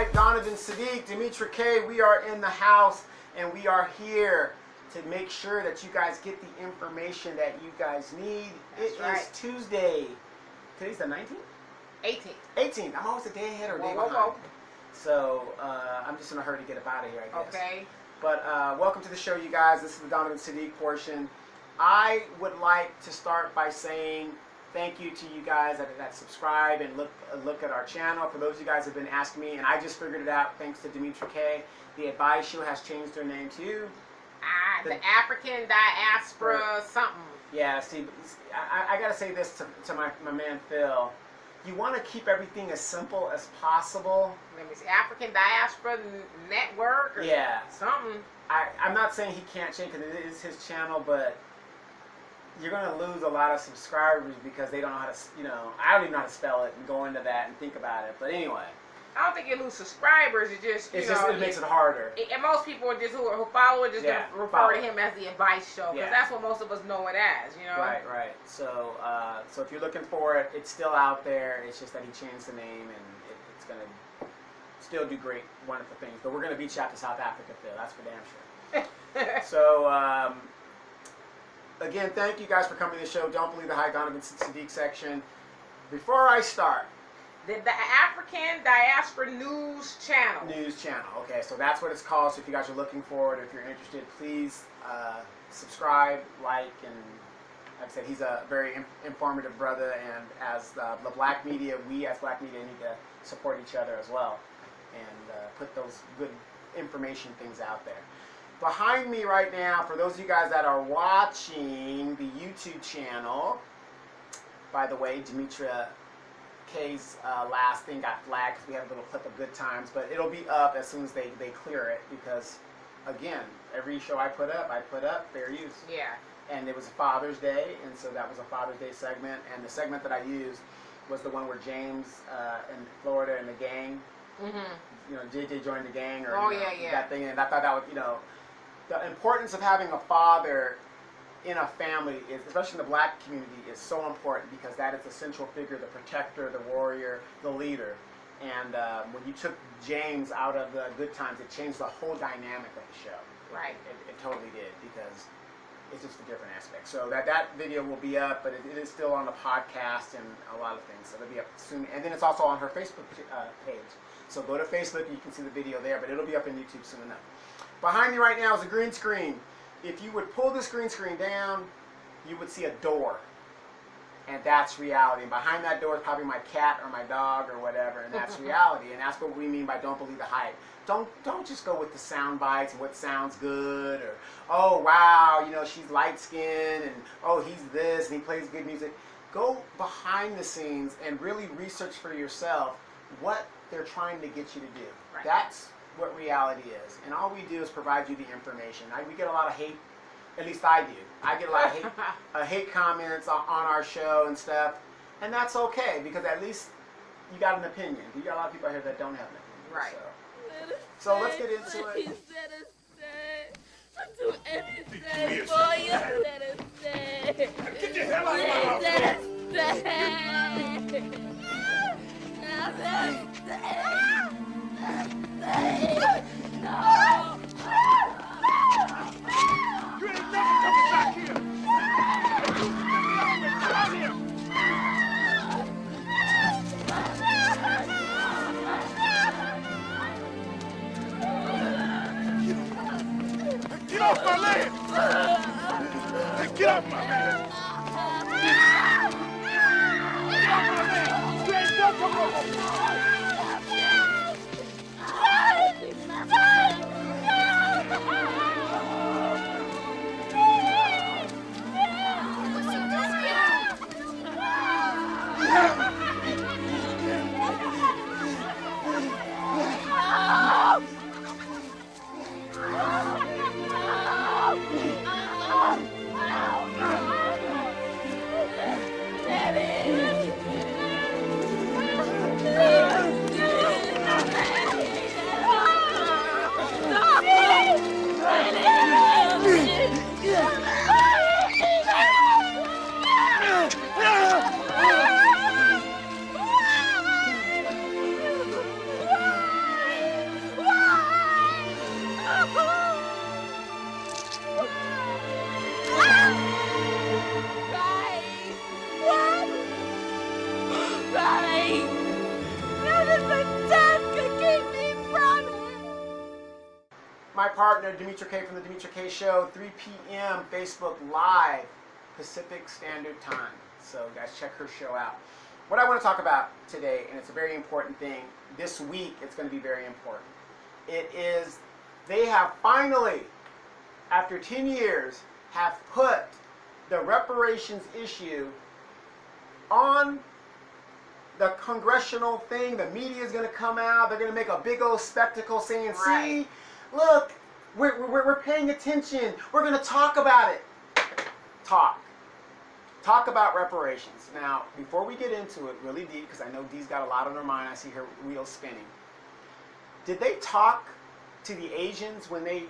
right, Donovan Sadiq, Dimitra K, we are in the house, and we are here to make sure that you guys get the information that you guys need. It is Tuesday. Today's the 19th? 18th. 18th. I'm always a day ahead or a day behind. So I'm just in a hurry to get up out of here, I guess. Okay. But welcome to the show, you guys. This is the Donovan Sadiq portion. I would like to start by saying thank you to you guys that subscribe and look at our channel. For those of you guys who have been asking me, and I just figured it out thanks to Dimitra K, the Advice Show has changed their name too. The African Diaspora something. Yeah, see, I got to say this to my man Phil. You want to keep everything as simple as possible. Let me see, African Diaspora Network or something. I'm not saying he can't change because it is his channel, but you're going to lose a lot of subscribers because they don't know how to, I don't even know how to spell it and go into that and think about it. But anyway. I don't think you lose subscribers. It makes it harder. And most people are just who follow it refer to him as the Advice Show because that's what most of us know it as, Right. So, so if you're looking for it, it's still out there. It's just that he changed the name, and it's going to still do great, wonderful things. But we're going to beat you out to South Africa, Phil. That's for damn sure. So, again, thank you guys for coming to the show. Don't believe the Hi Donovan Sadiq section. Before I start, the African Diaspora News Channel. Okay, so that's what it's called. So if you guys are looking for it, if you're interested, please subscribe, like, and like I said, he's a very informative brother. And as the black media, we as black media need to support each other as well and put those good information things out there. Behind me right now, for those of you guys that are watching the YouTube channel, by the way, Dimitra K's last thing got flagged because we had a little clip of good times, but it'll be up as soon as they clear it because, again, every show I put up fair use. Yeah. And it was Father's Day, and so that was a Father's Day segment, and the segment that I used was the one where James in Florida and the gang, JJ joined the gang, or that thing, and I thought that would, the importance of having a father in a family, especially in the black community, is so important because that is the central figure, the protector, the warrior, the leader. And when you took James out of the good times, it changed the whole dynamic of the show. Right. It totally did because it's just a different aspect. So that video will be up, but it is still on the podcast and a lot of things. So it'll be up soon. And then it's also on her Facebook page. So go to Facebook and you can see the video there, but it'll be up on YouTube soon enough. Behind me right now is a green screen. If you would pull this green screen down, you would see a door. And that's reality. And behind that door is probably my cat or my dog or whatever, and that's reality. And that's what we mean by don't believe the hype. Don't just go with the sound bites and what sounds good, or, oh, wow, she's light-skinned, and, oh, he's this, and he plays good music. Go behind the scenes and really research for yourself what they're trying to get you to do. Right. That's what reality is, and all we do is provide you the information. We get a lot of hate, at least I do. I get a lot of hate comments on our show and stuff, and that's okay because at least you got an opinion. You got a lot of people out here that don't have an opinion. Right. So let's get into it. I'll do anything for you. Let us stay. Get your hell out of my house. Let us stay. No. You ain't never coming back here. Get out here. Get off my land. Get off my land. Get off my land. You ain't welcome no more. Daddy! my partner, Demetra K from the Demetra K Show, 3 p.m. Facebook Live, Pacific Standard Time. So guys, check her show out. What I want to talk about today, and it's a very important thing, this week it's going to be very important. It is, they have finally, after 10 years, have put the reparations issue on the congressional thing. The media is going to come out. They're going to make a big old spectacle saying, see, look, we're paying attention. We're going to talk about it. Talk about reparations. Now, before we get into it really deep, because I know Dee's got a lot on her mind. I see her wheels spinning. Did they talk to the Asians when they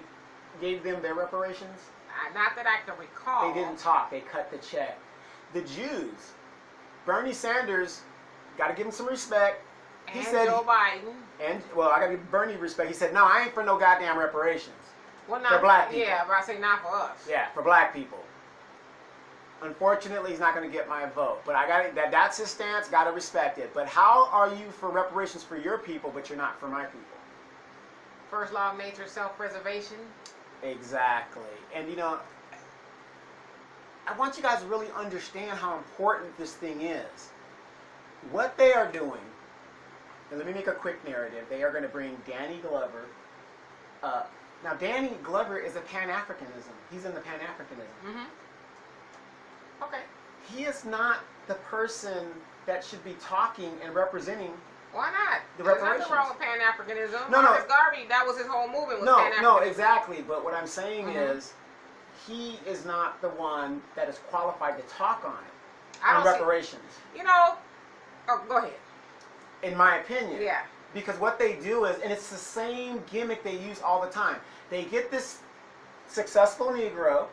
gave them their reparations? Not that I can recall. They didn't talk. They cut the check. The Jews, Bernie Sanders, got to give him some respect. He said, Joe Biden. Well, I got to give Bernie respect. He said, no, I ain't for no goddamn reparations. Well, not for black people. Yeah, but I say not for us. Yeah, for black people. Unfortunately, he's not going to get my vote. But I got that's his stance. Got to respect it. But how are you for reparations for your people, but you're not for my people? First law of nature, self-preservation. Exactly. And you know, I want you guys to really understand how important this thing is. What they are doing, and let me make a quick narrative. They are going to bring Danny Glover up. Now, Danny Glover is a Pan-Africanism. He's in the Pan-Africanism. Mm-hmm. Okay. He is not the person that should be talking and representing. Why not? The There's reparations. nothing wrong with Pan-Africanism. No. Garvey, that was his whole movement. Was Pan-Africanism. No, exactly. But what I'm saying is, he is not the one that is qualified to talk on it. On reparations. You know. Oh, go ahead. In my opinion. Yeah. Because what they do is, and it's the same gimmick they use all the time. They get this successful Negro,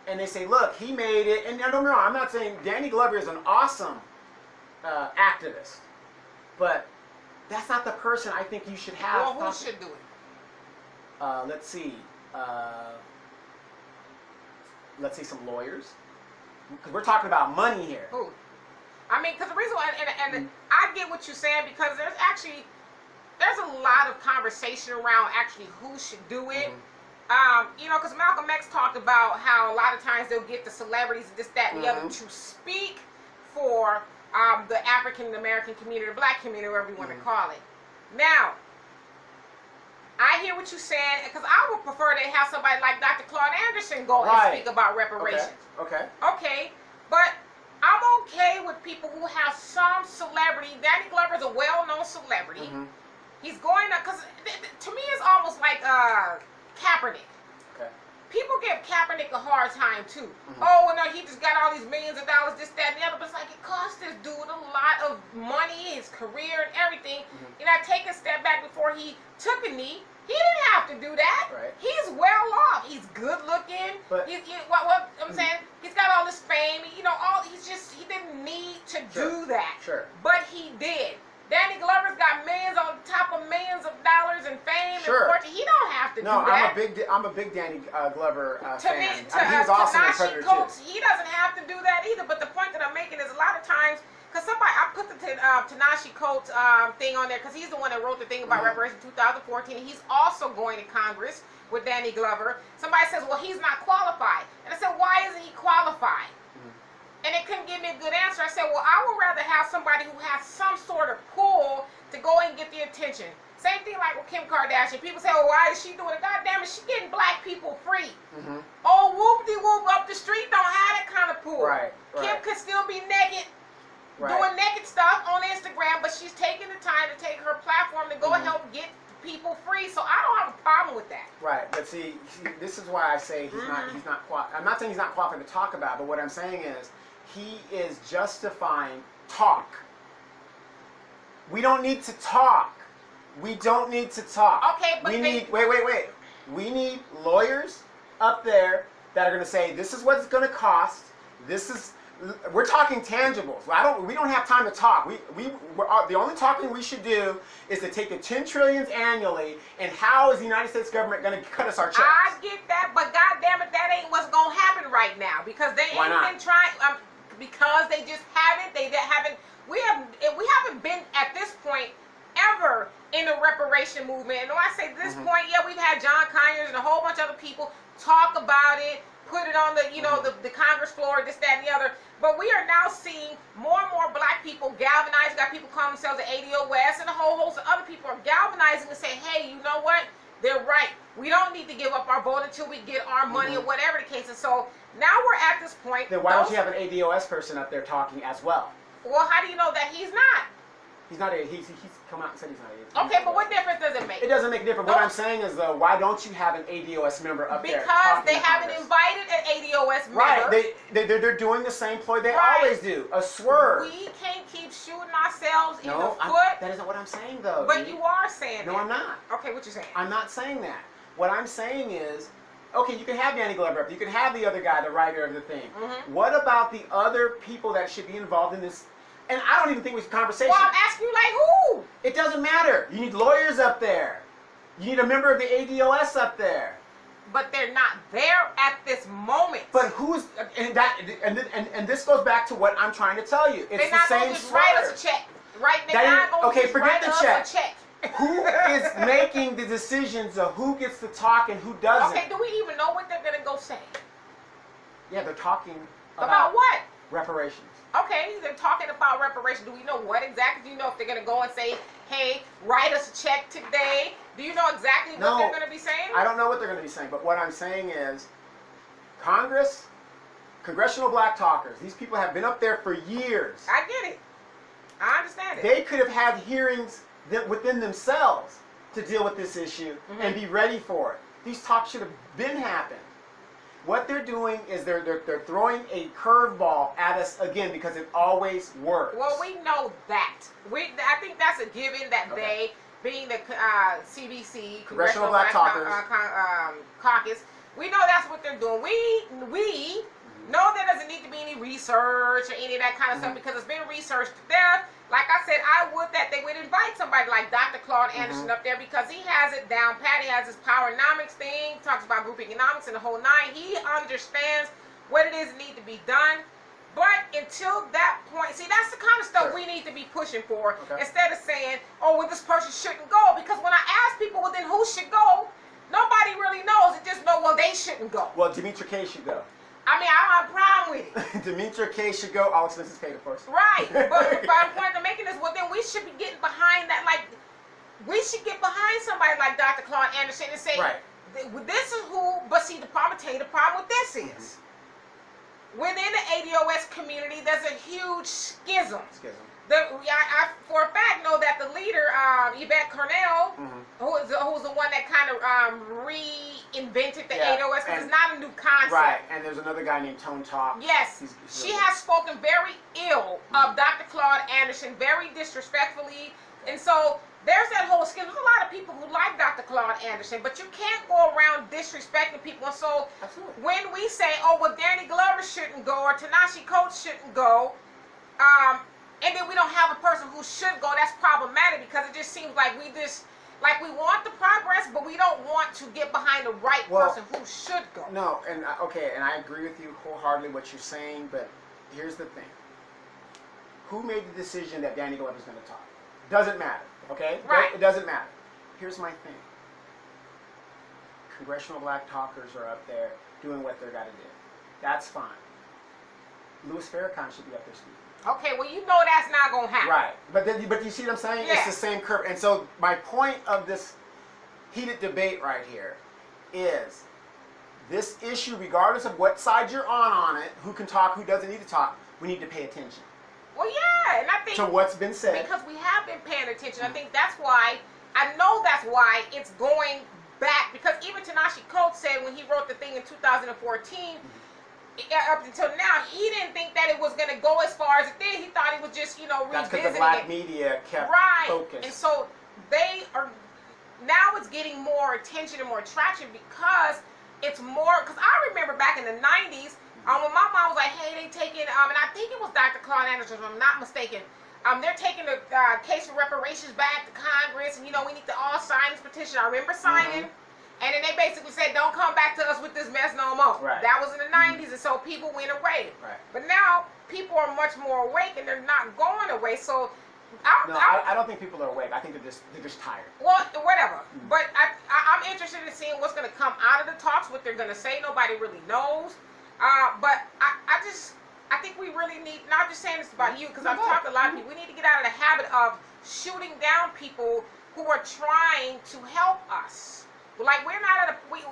and they say, look, he made it. And I don't know, I'm not saying Danny Glover is an awesome activist. But that's not the person I think you should have. Well, who should do it? Let's see. Let's see some lawyers. Because we're talking about money here. Who? I mean, because the reason why, and I get what you're saying, because there's a lot of conversation around actually who should do it. You know, because Malcolm X talked about how a lot of times they'll get the celebrities, this, that, and the other, to speak for the African American community, the black community, whatever you want to call it. Now, I hear what you're saying, because I would prefer to have somebody like Dr. Claude Anderson go and speak about reparations. Okay, but I'm okay with people who have some celebrity. Danny Glover is a well-known celebrity. He's going up, because to me it's almost like Kaepernick. People give Kaepernick a hard time too. Oh, well, no, he just got all these millions of dollars, this, that, and the other. But it's like, it cost this dude a lot of money, his career, and everything. And I take a step back before he took a knee. He didn't have to do that. He's well off. He's good looking. What I'm saying, he's got all this fame. You know, he didn't need to do that. But he did. Danny Glover's got millions on top of millions of dollars in fame and fortune. He don't have to do that. I'm a big Danny Glover fan. He was awesome in Predator 2. He doesn't have to do that either. But the point that I'm making is a lot of times, because I put the Tanashi Coates thing on there because he's the one that wrote the thing about reparations 2014. And he's also going to Congress with Danny Glover. Somebody says, well, he's not qualified. And I said, why isn't he qualified? And they couldn't give me a good answer. I said, well, I would rather have somebody who has some sort of pull to go and get the attention. Same thing like with Kim Kardashian. People say, well, why is she doing it? God damn it, she's getting black people free. Oh, whoop-de-whoop up the street don't have that kind of pull. Kim could still be naked, doing naked stuff on Instagram, but she's taking the time to take her platform to go and help get people free. So I don't have a problem with that. But see, this is why I say he's not qualified. I'm not saying he's not qualified to talk about, but what I'm saying is, he is justifying talk. We don't need to talk. We don't need to talk. Okay, but wait. We need lawyers up there that are going to say, this is what it's going to cost. We're talking tangibles. We don't have time to talk. The only talking we should do is to take the 10 trillions annually, and how is the United States government going to cut us our checks? I get that, but goddammit, that ain't what's going to happen right now, because they ain't been trying. Because they just haven't. We haven't been at this point ever in the reparation movement. And when I say this point, yeah, we've had John Conyers and a whole bunch of other people talk about it, put it on the, you know, the Congress floor, this, that, and the other. But we are now seeing more and more black people galvanize. Got people calling themselves the ADOS, and a whole host of other people are galvanizing and saying, hey, you know what? They're right. We don't need to give up our vote until we get our money or whatever the case is. So now we're at this point. Then why don't you have an ADOS person up there talking as well? Well, how do you know that he's not? He's not a, he's come out and said he's not a. Okay, but what difference does it make? It doesn't make a difference. What I'm saying is, though, why don't you have an ADOS member up there? Because they haven't invited an ADOS member. Right, they're doing the same ploy they always do, a swerve. We can't keep shooting ourselves in the foot. That isn't what I'm saying, though. But you are saying No, that. I'm not. Okay, what you saying? I'm not saying that. What I'm saying is, okay, you can have Danny Glover up, you can have the other guy, the writer of the thing. What about the other people that should be involved in this? And I don't even think it was a conversation. Well, I'm asking you, like, who? It doesn't matter. You need lawyers up there. You need a member of the ADOS up there. But they're not there at this moment. But who's and this goes back to what I'm trying to tell you. It's they're not the same going to just write us a check, right? They're not going to just forget write the us check. a check. Who is making the decisions of who gets to talk and who doesn't? Okay, do we even know what they're going to go say? Yeah, they're talking About what? reparations. Okay, they're talking about reparations. Do we know what exactly? Do you know if they're going to go and say, hey, write us a check today? Do you know exactly what they're going to be saying? I don't know what they're going to be saying, but what I'm saying is Congress, congressional black talkers, these people have been up there for years. I get it. I understand it. They could have had hearings within themselves to deal with this issue and be ready for it. These talks should have been happened. What they're doing is they're throwing a curveball at us again because it always works. Well, we know that. I think that's a given that they, being the CBC, Congressional Black Caucus, we know that's what they're doing. We know there doesn't need to be any research or any of that kind of stuff because it's been researched to death. Like I said, I would that they would invite somebody like Dr. Claude Anderson up there because he has it down pat. He has his powernomics thing, talks about group economics and the whole nine. He understands what it is that need to be done. But until that point, see, that's the kind of stuff we need to be pushing for instead of saying, oh, well, this person shouldn't go. Because when I ask people, well, then who should go? Nobody really knows. It just know, well, they shouldn't go. Well, Demetra K should go. I mean, I don't have a problem with it. Demetra K should go. All expenses paid, of course. Right. But the point I'm making is, well, then we should be getting behind that. Like, we should get behind somebody like Dr. Claude Anderson and say, this is who, but see, the problem with this is, within the ADOS community, there's a huge schism. I for a fact know that the leader, Yvette Cornell, who was the one that kind of reinvented the ADOS, because it's not a new concept. Right, and there's another guy named Tone Talk. Yes, she has spoken very ill of Dr. Claude Anderson, very disrespectfully, and so there's that whole schism. There's a lot of people who like Dr. Claude Anderson, but you can't go around disrespecting people. And so when we say, oh, well, Danny Glover shouldn't go or Ta-Nehisi Coates shouldn't go, and then we don't have a person who should go, that's problematic because it just seems like we want the progress, but we don't want to get behind the right person who should go. No, and and I agree with you wholeheartedly what you're saying, but here's the thing. Who made the decision that Danny Glover's going to talk? Doesn't matter, okay? Right. It doesn't matter. Here's my thing. Congressional black talkers are up there doing what they're got to do. That's fine. Louis Farrakhan should be up there speaking. Okay, well, you know that's not going to happen. Right. But you see what I'm saying? Yeah. It's the same curve. And so my point of this heated debate right here is this issue, regardless of what side you're on it, who can talk, who doesn't need to talk, we need to pay attention. Well, yeah, and I think to what's been said. Because we have been paying attention. I think that's why, I know that's why it's going back. Because even Ta-Nehisi Coates said when he wrote the thing in 2014, up until now, he didn't think that it was going to go as far as it did. He thought it was just, revisiting it. That's because the black media kept focused. And so they are, now it's getting more attention and more traction because it's more, because I remember back in the 90s, when my mom was like, hey, they taking, and I think it was Dr. Claude Anderson, if I'm not mistaken, they're taking the case for reparations back to Congress, and, we need to all sign this petition. I remember signing. And then they basically said, don't come back to us with this mess no more. Right. That was in the 90s, and so people went away. Right. But now, people are much more awake, and they're not going away. So I don't think people are awake. I think they're just tired. Well, whatever. But I'm interested in seeing what's going to come out of the talks, what they're going to say. Nobody really knows. But I think we really need, not just saying this about you, because I've talked to a lot of people, we need to get out of the habit of shooting down people who are trying to help us. Like, we're not at a, we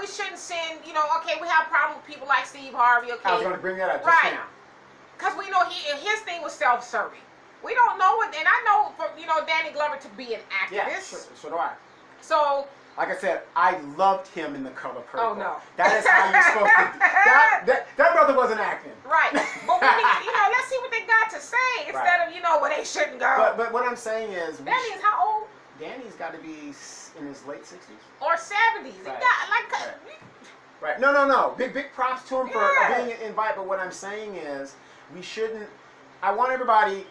shouldn't send, okay, we have a problem with people like Steve Harvey, okay. I was going to bring that up just now. Because we know his thing was self-serving. We don't know it, and I know for Danny Glover to be an activist. Yeah, so do I. So, like I said, I loved him in The Color Purple. Oh no, that is how you're supposed to. That brother wasn't acting. Right, but we need, let's see what they got to say instead of well, they shouldn't go. But what I'm saying is, Danny's how old? Danny's got to be in his late 60s or 70s. Right. Right. No. Big props to him for being invited. But what I'm saying is, we shouldn't. I want everybody.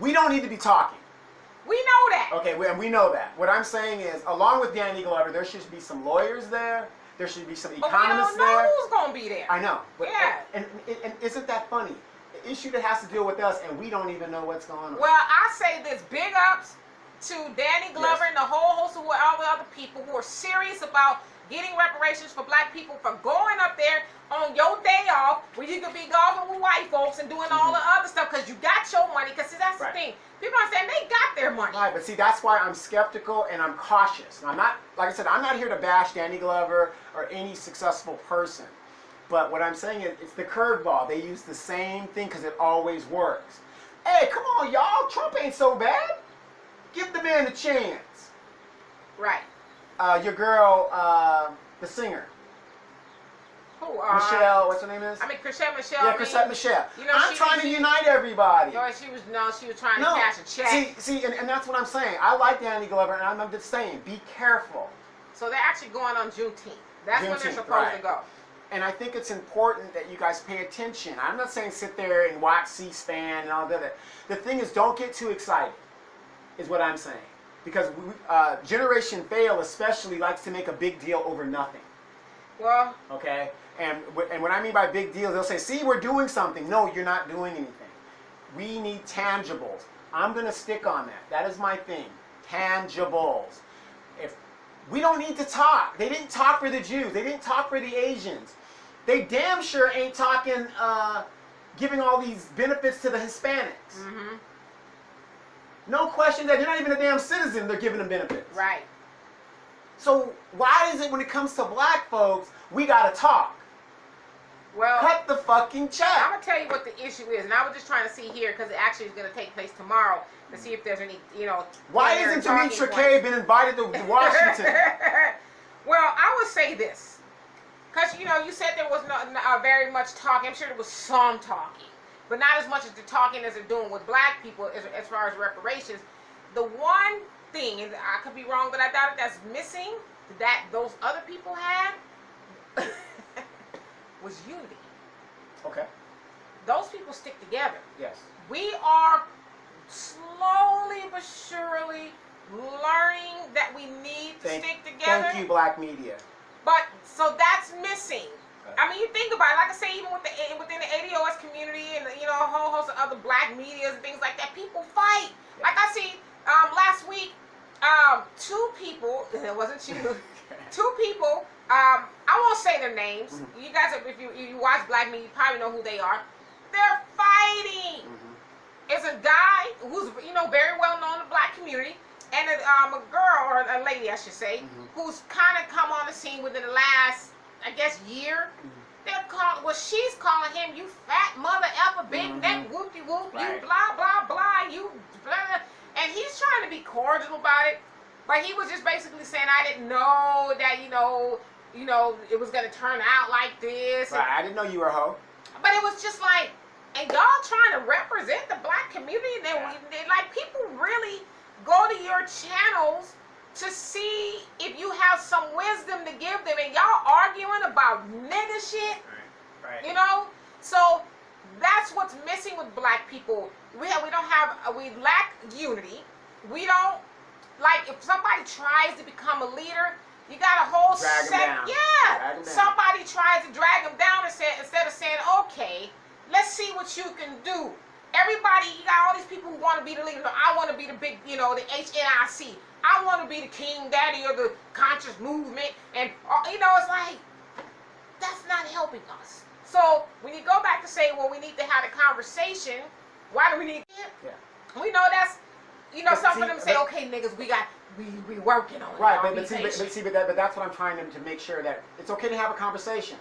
We don't need to be talking. We know that. Okay, we know that. What I'm saying is, along with Danny Glover, there should be some lawyers there. There should be some economists there. But we don't know who's going to be there. I know. But, yeah. And isn't that funny? The issue that has to deal with us, and we don't even know what's going on. Well, I say this. Big ups to Danny Glover and the whole host of all the other people who are serious about getting reparations for black people for going up there on your day off where you could be golfing with white folks and doing all the other stuff because you got your money. Because that's the thing. People are saying they got their money. Right, but see, that's why I'm skeptical and I'm cautious. And I'm not, like I said, I'm not here to bash Danny Glover or any successful person. But what I'm saying is, it's the curveball. They use the same thing because it always works. Hey, come on, y'all. Trump ain't so bad. Give the man a chance. Right. Your girl, the singer. Who? Michelle, what's her name is? Chrisette Michelle. Yeah, Chrisette Michelle. I'm trying to unite everybody. No, she was trying to cash a check. See, and that's what I'm saying. I like Danny Glover, and I'm just saying, be careful. So they're actually going on Juneteenth. That's when they're supposed to go. And I think it's important that you guys pay attention. I'm not saying sit there and watch C-SPAN and all that. The thing is, don't get too excited, is what I'm saying. Because Generation Fail especially likes to make a big deal over nothing. Well. Okay? And what I mean by big deal, they'll say, see, we're doing something. No, you're not doing anything. We need tangibles. I'm going to stick on that. That is my thing. Tangibles. If we don't need to talk. They didn't talk for the Jews. They didn't talk for the Asians. They damn sure ain't talking, giving all these benefits to the Hispanics. Mm-hmm. No question that they're not even a damn citizen, they're giving them benefits. Right. So why is it when it comes to black folks, we gotta talk? Well, cut the fucking check. I'm gonna tell you what the issue is, and I was just trying to see here because it actually is gonna take place tomorrow to see if there's any, Why isn't Demetra Kay been invited to Washington? Well, I would say this, because you said there was not very much talking. I'm sure there was some talking, but not as much as the talking as they're doing with black people as far as reparations. The one thing, and I could be wrong, but I doubt it, that's missing that those other people had was unity. Okay. Those people stick together. Yes. We are slowly but surely learning that we need to stick together. Thank you, black media. But so that's missing. Okay. I mean, you think about it. Like I say, even within the ADOS community and a whole host of other black medias and things like that, people fight. Yeah. Like I see last week, two people. It wasn't you. Two people. I won't say their names. Mm-hmm. You guys, if you watch black media, you probably know who they are. They're fighting. Mm-hmm. It's a guy who's very well known in the black community, and a girl, or a lady I should say, mm-hmm. who's kind of come on the scene within the last, I guess, year. Mm-hmm. She's calling him, you fat mother effer, big mm-hmm. neck, whoopty whoop, right. You blah blah blah, you blah, and he's trying to be cordial about it, but he was just basically saying, I didn't know that it was gonna turn out like this. Right, I didn't know you were a hoe. But it was just like, and y'all trying to represent the black community, and then like people really go to your channels to see if you have some wisdom to give them, and y'all arguing about nigga shit. Right. So that's what's missing with black people. We lack unity. We don't, like, if somebody tries to become a leader, you got a whole set. Yeah. Somebody tries to drag them down instead of saying, okay, let's see what you can do. everybody, you got all these people who want to be the leader. I want to be the big, the HNIC. I want to be the king daddy of the conscious movement. And, it's like, that's not helping us. So when you go back to say, well, we need to have a conversation, why do we need it? Yeah. We know that's, some of them say, but, okay, niggas, we working on it. Right, but that's what I'm trying to make sure that it's okay to have a conversation,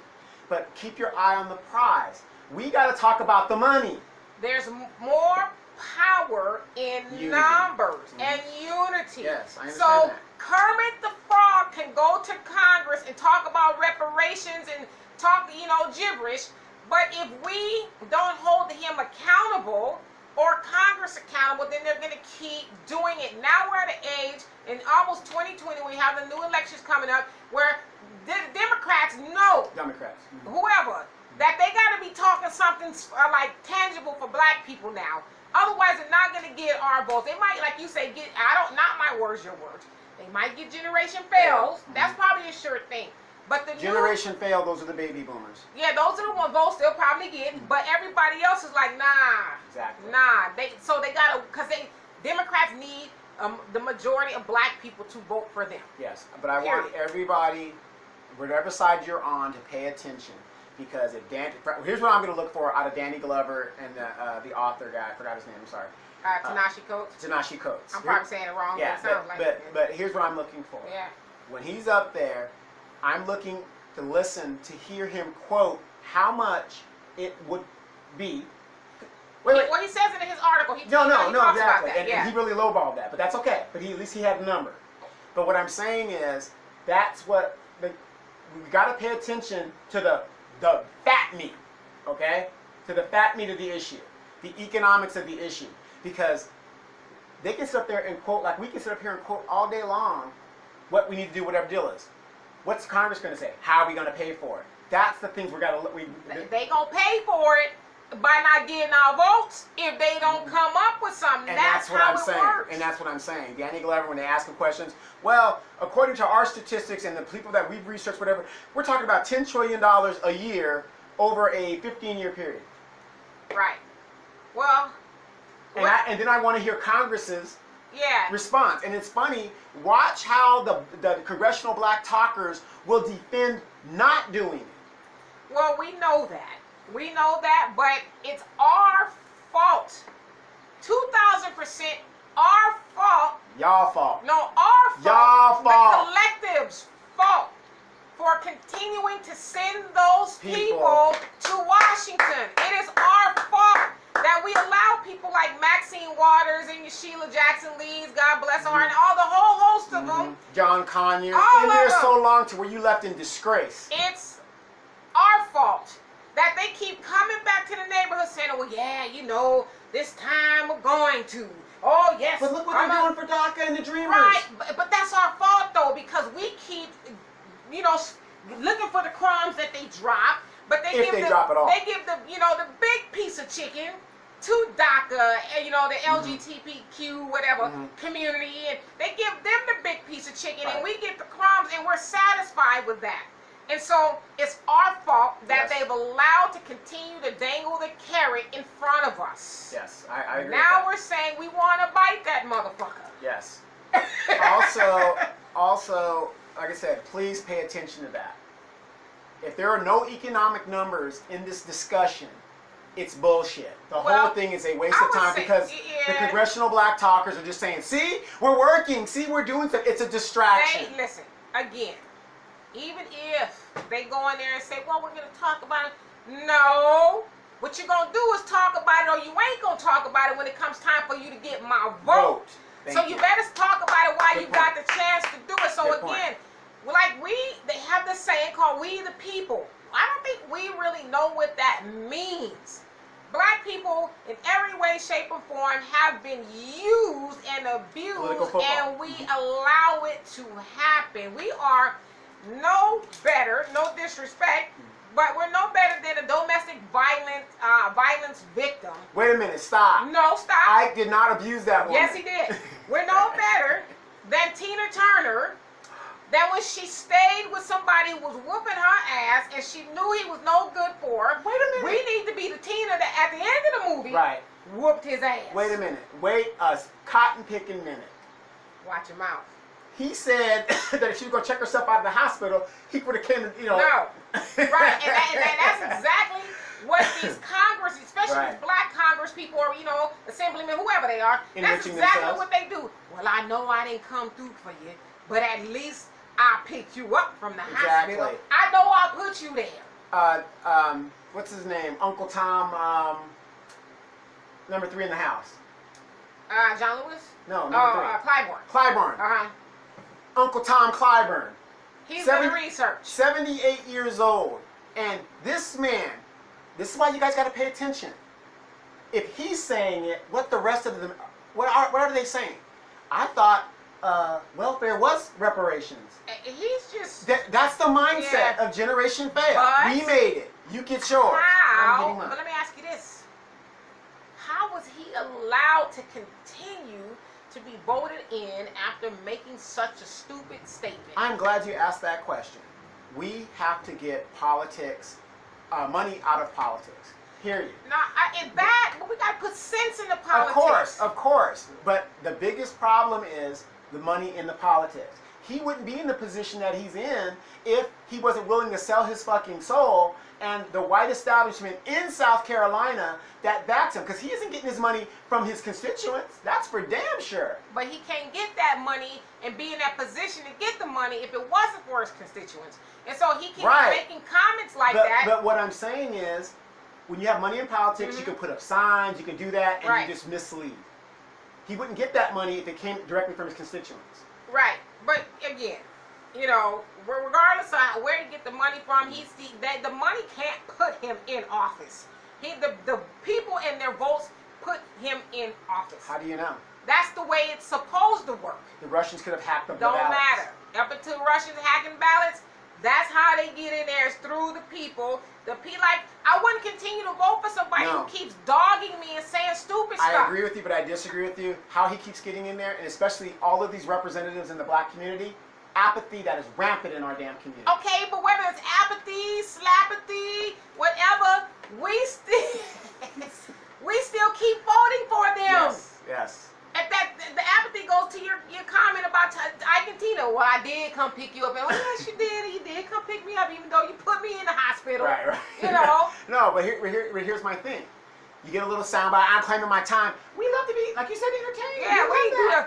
but keep your eye on the prize. We got to talk about the money. There's more power in numbers and unity. Yes, I understand so that. Kermit the Frog can go to Congress and talk about reparations and talk, gibberish, but if we don't hold him accountable or Congress accountable, then they're going to keep doing it. Now we're at an age, in almost 2020, we have the new elections coming up, where the Democrats know, whoever, that they got to be talking something like tangible for black people now. Otherwise, they're not going to get our votes. They might, like you say, not my words, your words. They might get generation fails. That's probably a sure thing. But the generation fail, those are the baby boomers. Yeah, those are the ones votes they'll probably get. But everybody else is like, nah. Exactly. Nah. They gotta, because Democrats need the majority of black people to vote for them. Yes, but I want everybody, whatever side you're on, to pay attention. Because here's what I'm going to look for out of Danny Glover and the author guy. I forgot his name. I'm sorry. Tanashi Coates. Tanashi Coates. I'm probably saying it wrong. Yeah, but it sounds like it. But here's what I'm looking for. Yeah. When he's up there, I'm looking to listen to hear him quote how much it would be. Wait. Well, he says it in his article. He No, talks exactly. About that. And he really lowballed that, but that's okay. But at least he had a number. But what I'm saying is, that's what we got to pay attention to the fat meat, okay? To the fat meat of the issue, the economics of the issue, because they can sit up there and quote, like we can sit up here and quote all day long what we need to do, whatever deal is. What's Congress going to say? How are we going to pay for it? That's the things we got to. They gonna pay for it by not getting our votes if they don't come up with something. And that's what how I'm it saying. works. And that's what I'm saying. Danny Glover, when they ask him questions, well, according to our statistics and the people that we've researched, whatever, we're talking about $10 trillion a year over a 15-year period. Right. Well. And then I want to hear Congress's response. And it's funny, watch how the congressional black talkers will defend not doing it. Well, we know that. We know that, but it's our fault. 2,000% our fault. Y'all fault. No, our fault. Y'all fault. The collective's fault for continuing to send those people to Washington. It is our fault that we allow people like Maxine Waters and Sheila Jackson Lees, God bless her, and all the whole host of them. John Conyers. All in there of them. so long to where you left in disgrace. It's our fault that they keep coming back to the neighborhood saying, well, yeah, this time we're going to. Oh, yes. But look what they're doing for DACA and the Dreamers. Right, but that's our fault, though, because we keep, looking for the crumbs that they drop. But they drop it all. They give the big piece of chicken to DACA, the LGBTQ, whatever, community, and they give them the big piece of chicken, and we get the crumbs, and we're satisfied with that. And so it's our fault that they've allowed to continue to dangle the carrot in front of us. Yes, I agree. Now we're saying we want to bite that motherfucker. Yes. also, like I said, please pay attention to that. If there are no economic numbers in this discussion, it's bullshit. The whole thing is a waste of time because the congressional black talkers are just saying, see, we're working, see, we're doing something. It's a distraction. Listen, again, even if they go in there and say, well, we're going to talk about it. No. What you're going to do is talk about it, or you ain't going to talk about it when it comes time for you to get my vote. So you better talk about it while you got the chance to do it. So again, they have this saying called "we the people." I don't think we really know what that means. Black people, in every way, shape, or form, have been used and abused, and we allow it to happen. We are no better, no disrespect, but we're no better than a domestic violence victim. Wait a minute, stop. No, stop. I did not abuse that woman. Yes, he did. We're no better than Tina Turner, that when she stayed with somebody who was whooping her ass and she knew he was no good for her. Wait a minute. We need to be the Tina that at the end of the movie, whooped his ass. Wait a minute. Wait a cotton picking minute. Watch your mouth. He said that if she would go check herself out of the hospital, he would have came, you know. No. Right, and that's exactly what these Congress, especially these black Congress people or, you know, assemblymen, whoever they are, that's exactly what they do. Well, I know I didn't come through for you, but at least I picked you up from the hospital. I know I put you there. What's his name? Uncle Tom, number 3 in the house. John Lewis? No, number 3. Clyburn. Clyburn. Uh-huh. Uncle Tom Clyburn. He's done research. 78 years old. And this man, this is why you guys got to pay attention. If he's saying it, what the rest of them, what are they saying? I thought welfare was reparations. He's just... That's the mindset of Generation Fail. But we made it. You get yours. How? But let me ask you this. How was he allowed to continue to be voted in after making such a stupid statement? I'm glad you asked that question. We have to get politics, money out of politics. Period. No, but we got to put sense in the politics. Of course. But the biggest problem is the money in the politics. He wouldn't be in the position that he's in if he wasn't willing to sell his fucking soul and the white establishment in South Carolina that backs him. Because he isn't getting his money from his constituents. That's for damn sure. But he can't get that money and be in that position to get the money if it wasn't for his constituents. And so he can be making comments like that. But what I'm saying is, when you have money in politics, you can put up signs, you can do that, and you just mislead. He wouldn't get that money if it came directly from his constituents. Right. But again, you know, regardless of where you get the money from, the money can't put him in office. The people and their votes put him in office. How do you know? That's the way it's supposed to work. The Russians could have hacked the ballots. Don't matter. Up until Russians hacking ballots, that's how they get in there, is through the people. I wouldn't continue to vote for somebody who keeps dogging me and saying stupid stuff. I agree with you, but I disagree with you. How he keeps getting in there, and especially all of these representatives in the black community, apathy that is rampant in our damn community. Okay, but whether it's apathy, slapathy, whatever, we still keep voting for them. Yes. And the apathy goes to your comment about Ike and Tina. Well, I did come pick you up. And, yes, you did. You did come pick me up, even though you put me in the hospital. Right. You know. No, but here's my thing. You get a little soundbite. I'm claiming my time. We love to be, like you said, entertained. Yeah, we do.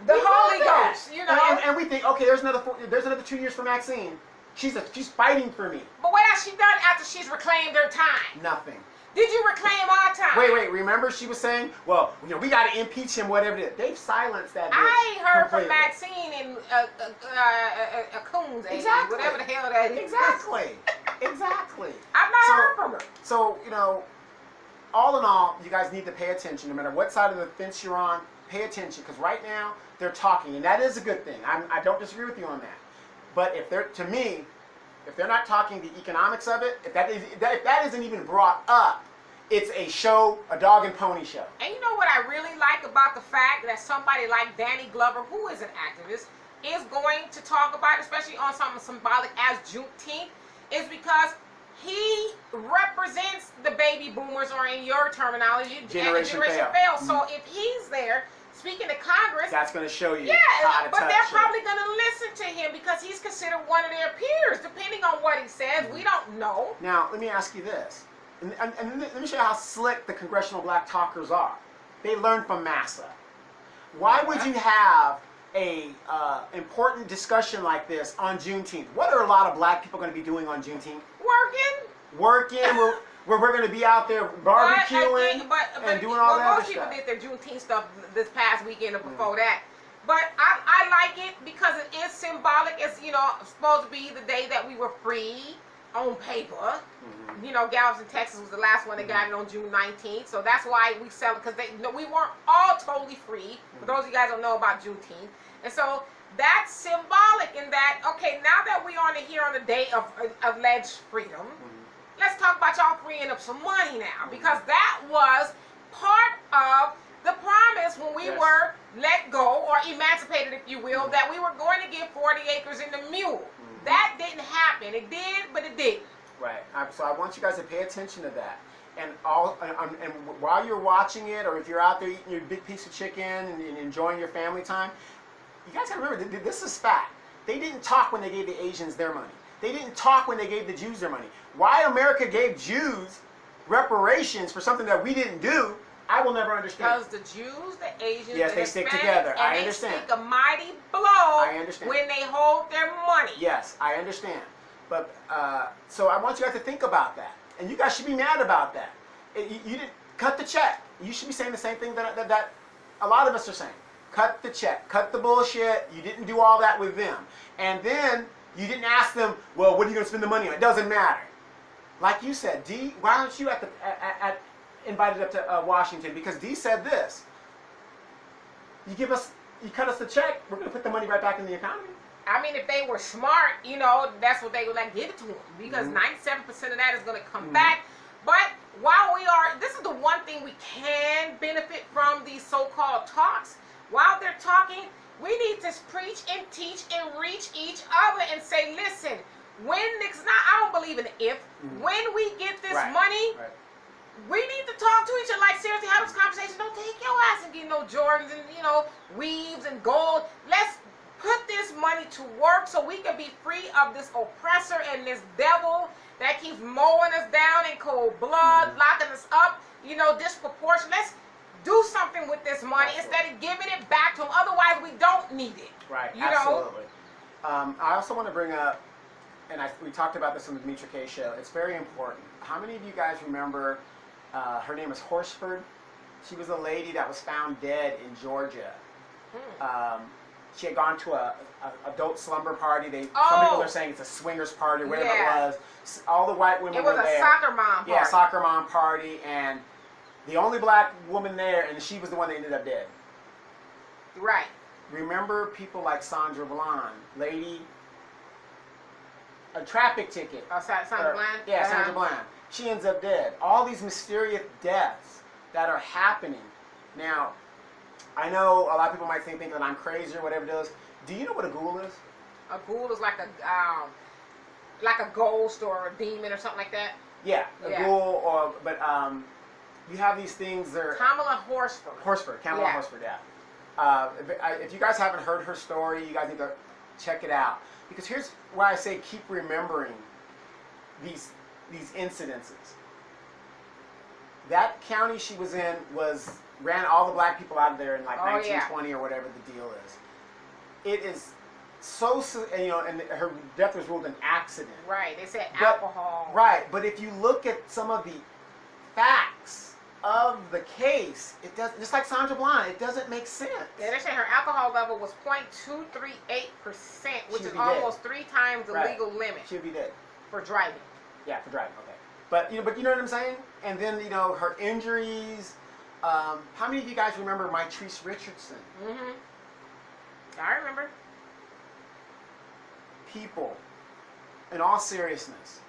The Holy Ghost. You know. And we think, okay, there's another 2 years for Maxine. She's fighting for me. But what has she done after she's reclaimed her time? Nothing. Did you reclaim our time? Wait. Remember she was saying, well, you know, we got to impeach him, whatever it is. They've silenced that bitch. I ain't heard from Maxine in a coon's age. Whatever the hell that is. Exactly. I've not heard from her. So, you know, all in all, you guys need to pay attention. No matter what side of the fence you're on, pay attention. Because right now, they're talking. And that is a good thing. I don't disagree with you on that. But if they're not talking the economics of it, if that isn't even brought up, it's a show, a dog and pony show. And you know what I really like about the fact that somebody like Danny Glover, who is an activist, is going to talk about, especially on something symbolic as Juneteenth, is because he represents the baby boomers, or in your terminology, Generation Fail. So if he's there speaking to Congress, that's going to show you. Yeah, but they're probably going to listen to him because he's considered one of their peers, depending on what he says. We don't know. Now, let me ask you this. And let me show you how slick the congressional black talkers are. They learn from Massa. Why would you have a important discussion like this on Juneteenth? What are a lot of black people going to be doing on Juneteenth? Working. We're going to be out there barbecuing and doing all that other most people stuff. did their Juneteenth stuff this past weekend or before that. But I like it because it is symbolic. It's, you know, supposed to be the day that we were free on paper. You know, Galveston, Texas was the last one that got it on June 19th. So that's why we celebrate, because we weren't all totally free. For those of you guys who don't know about Juneteenth. And so that's symbolic in that, okay, now that we're here on the day of alleged freedom, let's talk about y'all freeing up some money now. Because that was part of the promise when we were let go, or emancipated, if you will, that we were going to get 40 acres in the mule. That didn't happen. It did, but it didn't. Right. So I want you guys to pay attention to that. and while you're watching it, or if you're out there eating your big piece of chicken and enjoying your family time, you guys gotta remember, this is fact. They didn't talk when they gave the Asians their money. They didn't talk when they gave the Jews their money. Why America gave Jews reparations for something that we didn't do, I will never understand. Because the Jews, the Asians, yes, the they stick together. And I understand. They stick a mighty blow. I understand. When they hold their money. Yes, I understand. But so I want you guys to think about that, and you guys should be mad about that. You didn't cut the check. You should be saying the same thing that a lot of us are saying. Cut the check. Cut the bullshit. You didn't do all that with them, and then you didn't ask them, well, what are you going to spend the money on? It doesn't matter. Like you said, Dee, why aren't you invited up to Washington? Because Dee said this. You cut us the check, we're going to put the money right back in the economy. I mean, if they were smart, that's what they would give it to them. Because 97% of that is going to come back. But while this is the one thing we can benefit from these so-called talks. While they're talking, we need to preach and teach and reach each other and say, listen, I don't believe in if. When we get this money, we need to talk to each other. Like, seriously, have this conversation. Don't take your ass and get no Jordans and, weaves and gold. Let's put this money to work so we can be free of this oppressor and this devil that keeps mowing us down in cold blood, locking us up, disproportionate. Let's do something with this money instead of giving it back to them. Otherwise, we don't need it. Right, absolutely. I also want to bring up, and we talked about this on the Demetra K show, it's very important. How many of you guys remember, her name is Horsford? She was a lady that was found dead in Georgia. She had gone to a adult slumber party. Some people are saying it's a swingers party, whatever it was. All the white women were there. It was a soccer mom party. Yeah, soccer mom party, and the only black woman there, and she was the one that ended up dead. Right. Remember people like Sandra Bland, lady, a traffic ticket. Sandra Bland? Yeah, Sandra Bland. She ends up dead. All these mysterious deaths that are happening. Now, I know a lot of people might think that I'm crazy or whatever it is. Do you know what a ghoul is? A ghoul is like a ghost or a demon or something like that. Yeah, a ghoul, but you have these things. Kamala Horsford. Kamala Horsford, yeah. If you guys haven't heard her story, you guys need to check it out. Because here's why I say keep remembering these incidences. That county she was in ran all the black people out of there in 1920 or whatever the deal is. It is so, and her death was ruled an accident. Right, they said alcohol. Right, but if you look at some of the facts of the case, it does, just like Sandra Bland, it doesn't make sense. Yeah, they said her alcohol level was 0.238%, which is almost 3 times the legal limit. She'd be dead. For driving. Yeah, for driving, okay. But you know what I'm saying? And then, her injuries. How many of you guys remember Mitrice Richardson? I remember. People, in all seriousness,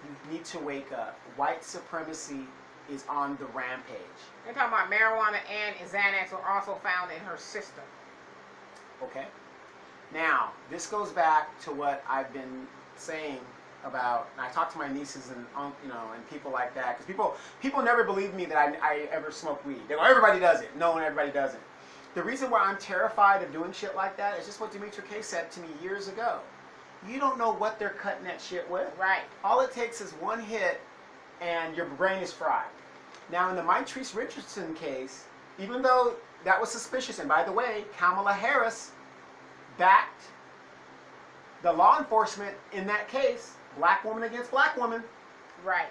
you need to wake up. White supremacy is on the rampage. They're talking about marijuana and Xanax were also found in her system. Okay. Now, this goes back to what I've been saying about, and I talk to my nieces and and people like that, because people never believe me that I ever smoke weed. They go, everybody does it. No, everybody doesn't. The reason why I'm terrified of doing shit like that is just what Demetra K said to me years ago. You don't know what they're cutting that shit with. Right. All it takes is one hit and your brain is fried. Now in the Mitrice Richardson case, even though that was suspicious, and by the way, Kamala Harris backed the law enforcement in that case, black woman against black woman. Right.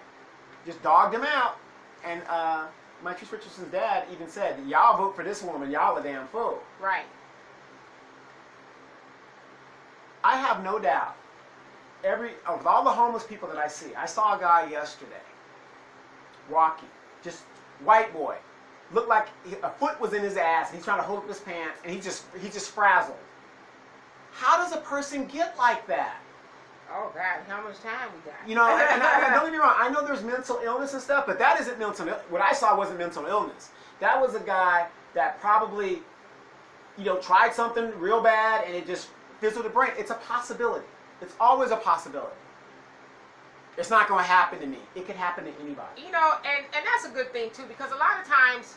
Just dogged him out. And Mitrice Richardson's dad even said, y'all vote for this woman, y'all a damn fool. Right. I have no doubt, of all the homeless people that I see, I saw a guy yesterday walking, just white boy, looked like a foot was in his ass, and he's trying to hold up his pants, and he just frazzled. How does a person get like that? Oh God, how much time we got? And don't get me wrong, I know there's mental illness and stuff, but that isn't mental illness. What I saw wasn't mental illness. That was a guy that probably, tried something real bad and it just fizzled the brain. It's a possibility. It's always a possibility. It's not going to happen to me. It could happen to anybody. You know, and that's a good thing too, because a lot of times,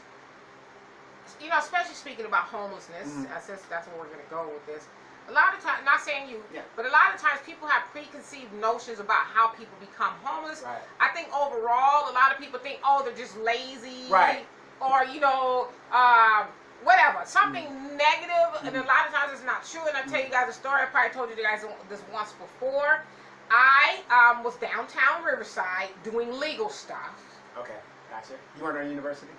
you know, especially speaking about homelessness, that's where we're going to go with this. A lot of times, not saying you, but a lot of times people have preconceived notions about how people become homeless. Right. I think overall, a lot of people think, oh, they're just lazy. Right. Or, you know, whatever, something negative, and a lot of times it's not true. And I'll tell you guys a story. I probably told you guys this once before. I was downtown Riverside doing legal stuff. Okay, gotcha. You weren't on university?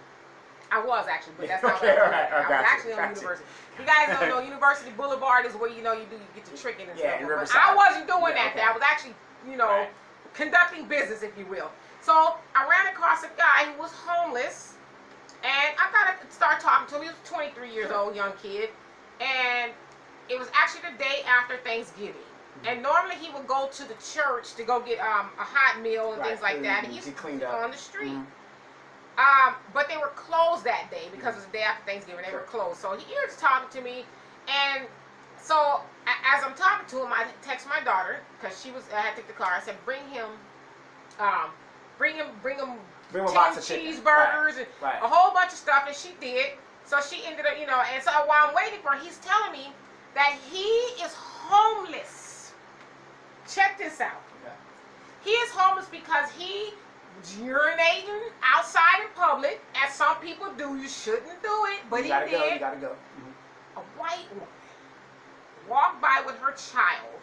I was actually, but that's not okay, what I was. Right. I was actually on university. You guys don't know, University Boulevard is where you get to tricking and stuff. in But Riverside. I wasn't doing that. Okay. I was actually, you know, conducting business, if you will. So I ran across a guy who was homeless. And I got to start talking to him. He was 23 years old, young kid. And it was actually the day after Thanksgiving. And normally he would go to the church to go get a hot meal and things like that. And he was on the street. But they were closed that day because it was the day after Thanksgiving. They were closed. So he was talking to me. And so as I'm talking to him, I text my daughter because I had to take the car. I said, bring him Bring him Bring him a 10 box of chicken. cheeseburgers and Right. a whole bunch of stuff, and she did. So she ended up, you know, and so while I'm waiting for her, he's telling me that he is homeless. Check this out. Okay. He is homeless because he was urinating outside in public, as some people do. You shouldn't do it, but he did. You gotta go. A white woman walked by with her child,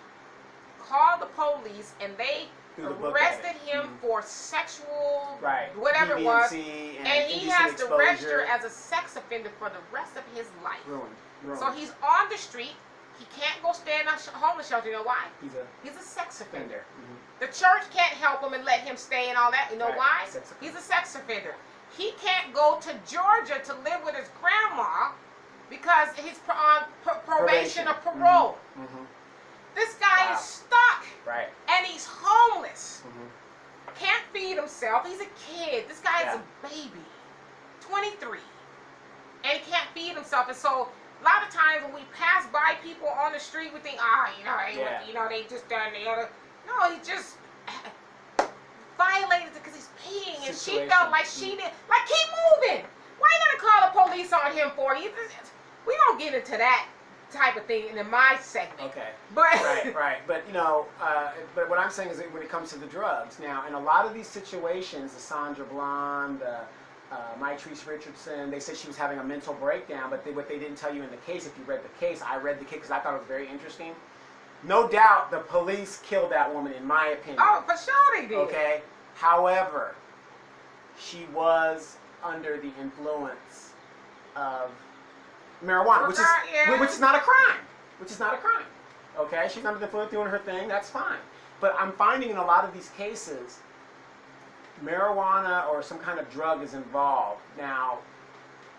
called the police, and they arrested him for sexual, whatever it was, and he has to register as a sex offender for the rest of his life. Ruined. So he's on the street. He can't go stay in a homeless shelter. You know why? He's a sex offender. The church can't help him and let him stay and all that. You know why? He's a sex offender. He can't go to Georgia to live with his grandma because he's on probation or parole. This guy is stuck. Right. And he's homeless. Can't feed himself. He's a kid. This guy is a baby. 23. And he can't feed himself. And so a lot of times when we pass by people on the street, we think, they just done the other. No, he just violated it because he's peeing. And she felt like she did. Like, keep moving. Why are you going to call the police on him for? We don't get into that type of thing in my segment. Okay. But right. But you know, but what I'm saying is that when it comes to the drugs, now in a lot of these situations, the Sandra Blonde, Maitrice Richardson, they said she was having a mental breakdown. But what they didn't tell you in the case, if you read the case, I read the case because I thought it was very interesting. No doubt, the police killed that woman, in my opinion. Oh, for sure they did. Okay. However, she was under the influence of marijuana, which is not a crime. Okay, she's under the influence doing her thing. That's fine. But I'm finding in a lot of these cases, marijuana or some kind of drug is involved. Now,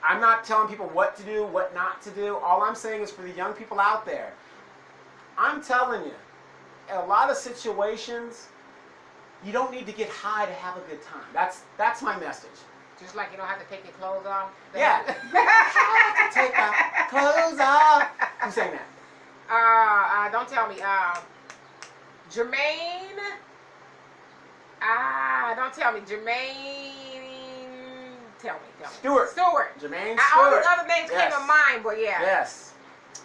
I'm not telling people what to do, what not to do. All I'm saying is for the young people out there, I'm telling you, in a lot of situations, you don't need to get high to have a good time. That's my message. Just like you don't have to take your clothes off. Yeah. Take our clothes off. Who's saying that? Don't tell me. Jermaine. Don't tell me. Jermaine. Tell me. Stewart. Jermaine Stewart. All these other names came to mind, but yeah. Yes.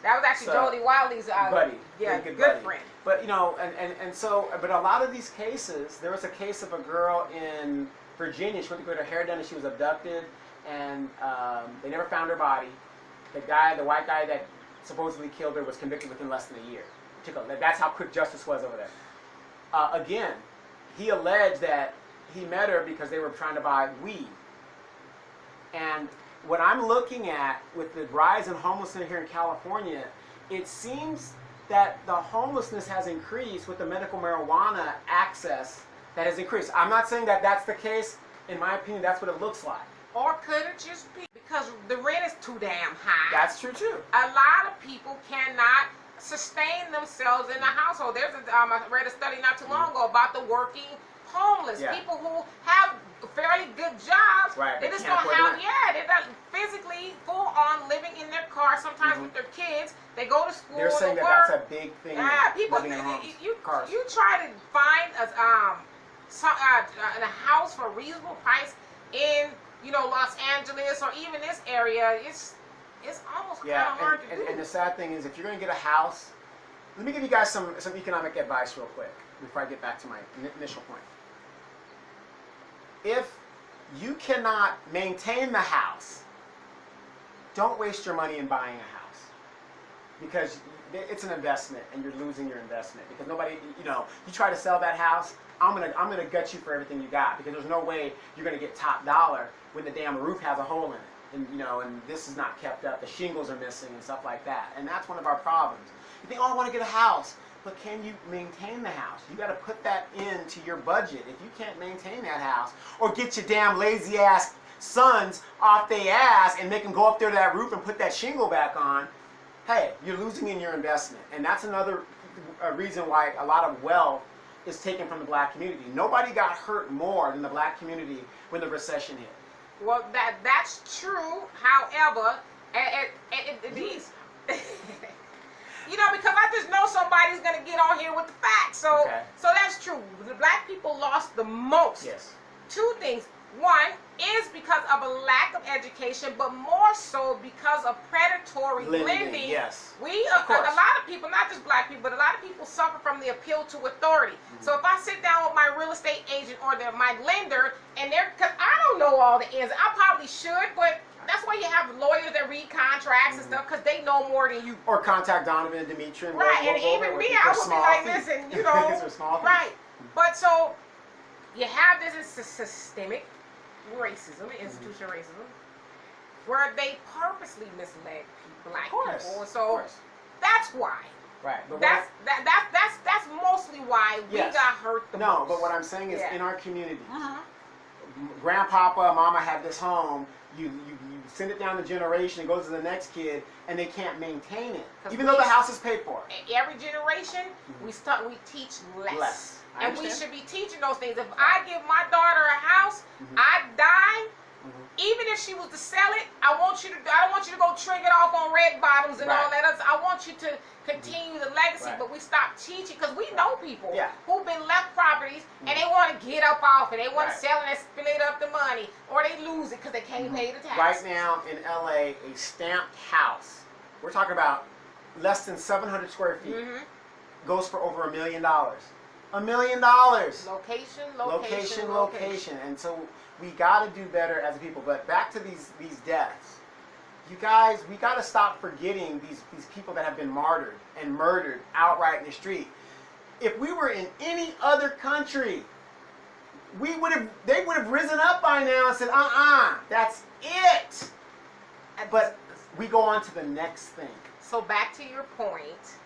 That was actually Jody Wiley's buddy. Yeah, good friend. But you know, and so, but a lot of these cases, there was a case of a girl in Virginia. She went to get her hair done and she was abducted, and they never found her body. The white guy that supposedly killed her was convicted within less than a year. That's how quick justice was over there. Again, he alleged that he met her because they were trying to buy weed. And what I'm looking at with the rise in homelessness here in California, it seems that the homelessness has increased with the medical marijuana access that has increased. I'm not saying that that's the case. In my opinion, that's what it looks like. Or could it just be because the rent is too damn high? That's true too. A lot of people cannot sustain themselves in the household. I read a study not too long ago about the working homeless. People who have fairly good jobs. Right, they just don't have, they're not physically full on living in their car, sometimes with their kids. They go to school. They're saying to work. That's a big thing. Yeah, people, living in you try to find in a house for a reasonable price in, you know, Los Angeles or even this area, it's almost kind of hard to do. And the sad thing is, if you're going to get a house, let me give you guys some economic advice real quick before I get back to my initial point. If you cannot maintain the house, don't waste your money in buying a house, because it's an investment and you're losing your investment, because nobody, you know, you try to sell that house, I'm gonna gut you for everything you got, because there's no way you're gonna get top dollar when the damn roof has a hole in it, and you know, and this is not kept up, the shingles are missing and stuff like that, and that's one of our problems. You think, oh, I want to get a house, but can you maintain the house? You got to put that into your budget. If you can't maintain that house, or get your damn lazy ass sons off their ass and make them go up there to that roof and put that shingle back on, hey, you're losing in your investment. And that's another reason why a lot of wealth is taken from the black community. Nobody got hurt more than the black community when the recession hit. Well, that's true. However, it is. You know, because I just know somebody's gonna get on here with the facts. So, so that's true. The black people lost the most. Yes. Two things. One is because of a lack of education, but more so because of predatory lending. Yes. A lot of people, not just black people, but a lot of people suffer from the appeal to authority. Mm-hmm. So if I sit down with my real estate agent or my lender, and because I don't know all the ins, I probably should, but that's why you have lawyers that read contracts and stuff, because they know more than you. Or contact Donovan and Dimitri. And right, and even me, I would be like, listen, you know, right. But so you have this systemic racism, institutional racism, where they purposely misled black people. So that's why. Right. But that's mostly why we got hurt the most. No, but what I'm saying is, in our communities, grandpapa, mama had this home. You send it down the generation, it goes to the next kid, and they can't maintain it, even though the house is paid for. Every generation, we teach less. And we should be teaching those things. If I give my daughter a house, I die. Even if she was to sell it, I don't want you to go trigger it off on red bottoms and all that. I want you to continue the legacy, but we stop teaching, because we know people who've been left properties and they want to get up off it. They want to sell it and split up the money, or they lose it because they can't pay the tax. Right now in LA, a stamped house, we're talking about less than 700 square feet, goes for over $1 million. $1 million. Location. And so we got to do better as a people. But back to these deaths. You guys, we got to stop forgetting these people that have been martyred and murdered outright in the street. If we were in any other country, they would have risen up by now and said, that's it. But we go on to the next thing. So back to your point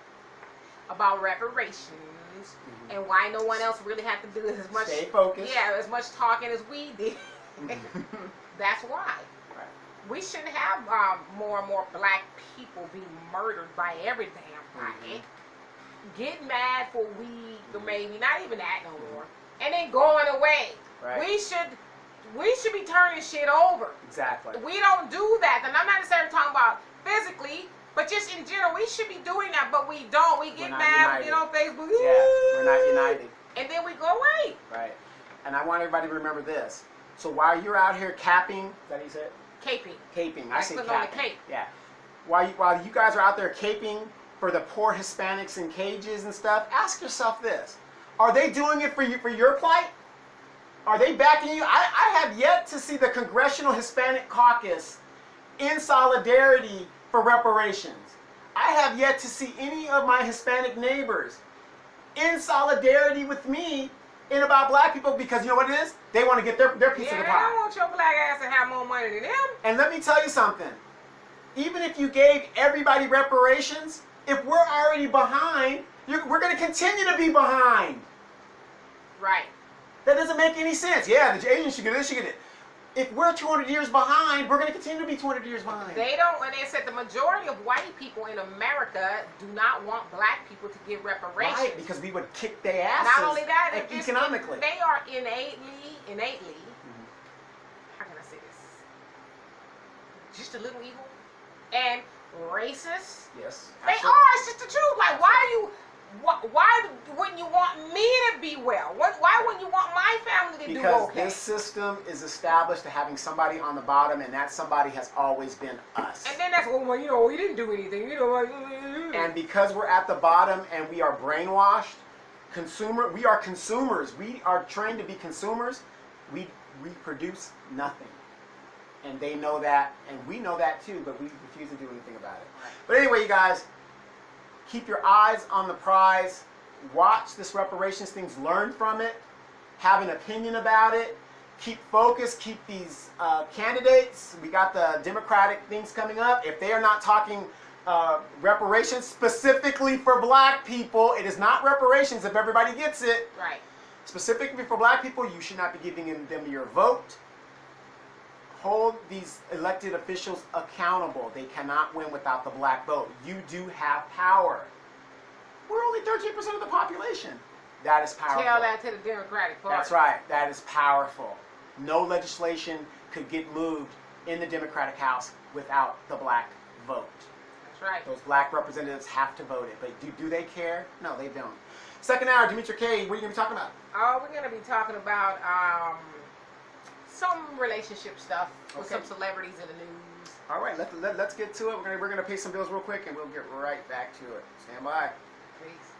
about reparations, and why no one else really had to do as much. Stay focused. Yeah, as much talking as we did. That's why. Right. We shouldn't have more and more black people being murdered by every damn body. Get mad for a week, or maybe not even that no more, and then going away. Right. We should be turning shit over. Exactly. We don't do that, and I'm not necessarily talking about physically. But just in general, we should be doing that, but we don't. We get mad, we get on Facebook. Yeah, we're not united. And then we go away. Right. And I want everybody to remember this. So while you're out here capping, is that what you said? Caping. Caping. I say putting capping. on the cape. Yeah. While you guys are out there caping for the poor Hispanics in cages and stuff, ask yourself this. Are they doing it for your plight? Are they backing you? I have yet to see the Congressional Hispanic Caucus in solidarity for reparations. I have yet to see any of my Hispanic neighbors in solidarity with me in about black people, because you know what it is? They want to get their piece of the pie. Yeah, they don't want your black ass to have more money than them. And let me tell you something. Even if you gave everybody reparations, if we're already behind, we're going to continue to be behind. Right. That doesn't make any sense. Yeah, the Asians should get this, should get it. If we're 200 years behind, we're going to continue to be 200 years behind. They don't, and they said the majority of white people in America do not want black people to get reparations. Right, because we would kick their asses. Not only that, economically. They are innately, how can I say this? Just a little evil and racist. Yes. They are. It's just the truth. Like, why wouldn't you want me to be well? Why wouldn't you want my This system is established to having somebody on the bottom, and that somebody has always been us. And then that's well, you know, we didn't do anything, you know. And because we're at the bottom and we are brainwashed, we are consumers. We are trained to be consumers. We produce nothing. And they know that, and we know that too, but we refuse to do anything about it. But anyway, you guys, keep your eyes on the prize. Watch this reparations things, learn from it, have an opinion about it, keep focused, keep these candidates. We got the Democratic things coming up. If they are not talking reparations specifically for black people, it is not reparations if everybody gets it. Right. Specifically for black people, you should not be giving them your vote. Hold these elected officials accountable. They cannot win without the black vote. You do have power. We're only 13% of the population. That is powerful. Tell that to the Democratic Party. That's right. That is powerful. No legislation could get moved in the Democratic House without the black vote. That's right. Those black representatives have to vote it. But do they care? No, they don't. Second hour, Demetri K., what are you going to be talking about? Oh, we're going to be talking about some relationship stuff with Okay. some celebrities in the news. All right, let's get to it. We're gonna pay some bills real quick, and we'll get right back to it. Stand by. Peace.